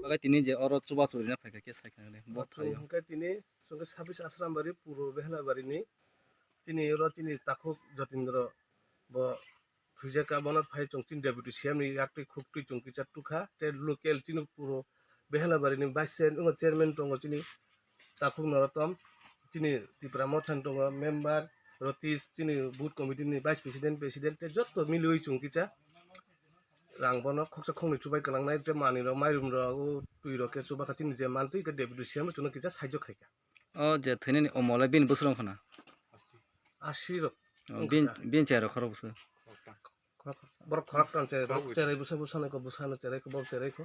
Bagai tini je oro coba curina pakai ke saikana le bot Bathung thayo. hingkai tini sungke sabis asrambari puro behlabari ni tini ro tini takuk Jatindra bo thujaka bonat phai chung tin deputy CM ni yakti khukti chung kicha tukha te local tini puro behlabari ni vice chairman tongo tini takuk norotom tini Tripura Mothan tongo member Rotis tini booth committee ni vice president te jotto milui chung kicha rangbono khoksa khongni chubai kalangnai te maniro mairum ro tuiro ke chuba kachini je mantui ke deputy CM chuno kicha saijo khaika O je thini ni omola bin busrong khana. ashiro Bin chero khoro busu. borok khorak tan cherai busana ko cherai ko bol cherai ko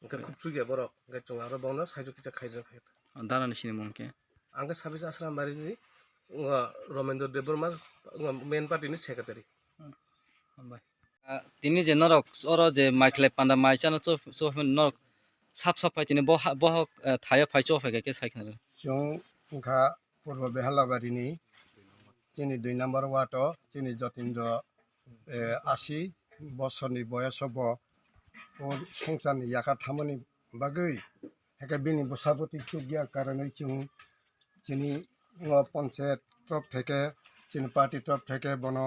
engke khub chugia borok engke chung aro bono saijo kicha khaija khaita Dana ni sini mungke. angke sabis asrambari ni Romendra Deborma main party ni secretary Tini je norok oro je maikle panda maisa no so norok sap pai tini bo thayo phai cho phai ke saikana le. Jong ngka purbo behalabari ni chini 2 number wato chini Jatindra 80 বছরনি বয়স হব ও সংসারনি ইয়াকা থামনি বাগৈ হেকে বিনি বসাপতি চুগিয়া কারণে চিনি পঞ্চায়েত তরফ থেকে চিনি পার্টি তরফ থেকে বন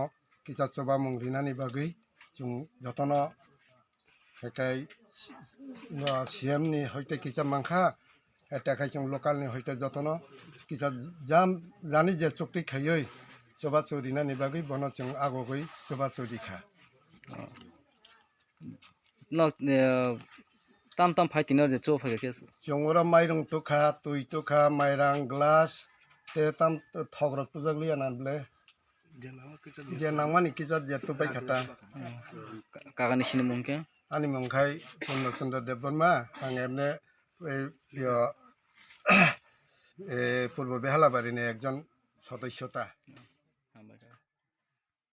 কিতা চবা মুংরিনানি বাগৈ जों যতন হেকে সিএমনি হইতে কিছা মাংখা এটাকাই जों লোকালনি হইতে যতন কিছা জানি যে চুক্তি খাইयै চবা চৌরিনানি বাগৈ বন जों আগগৈ চবা চৌরি খা No tam phai tini je cho phai ke. जोंरा माइरं तुखा तुई तुखा माइरां ग्लास ते ताम थग्रक तुजगली आनानब्ले जे नांगमानि किजा जे तुबाय खाटा Kagani sini mungke. आनि मंखाय पूर्णचंद्र देबबर्मा आं एमने पूर्व बेहालाबारिनि एकजन सदस्यता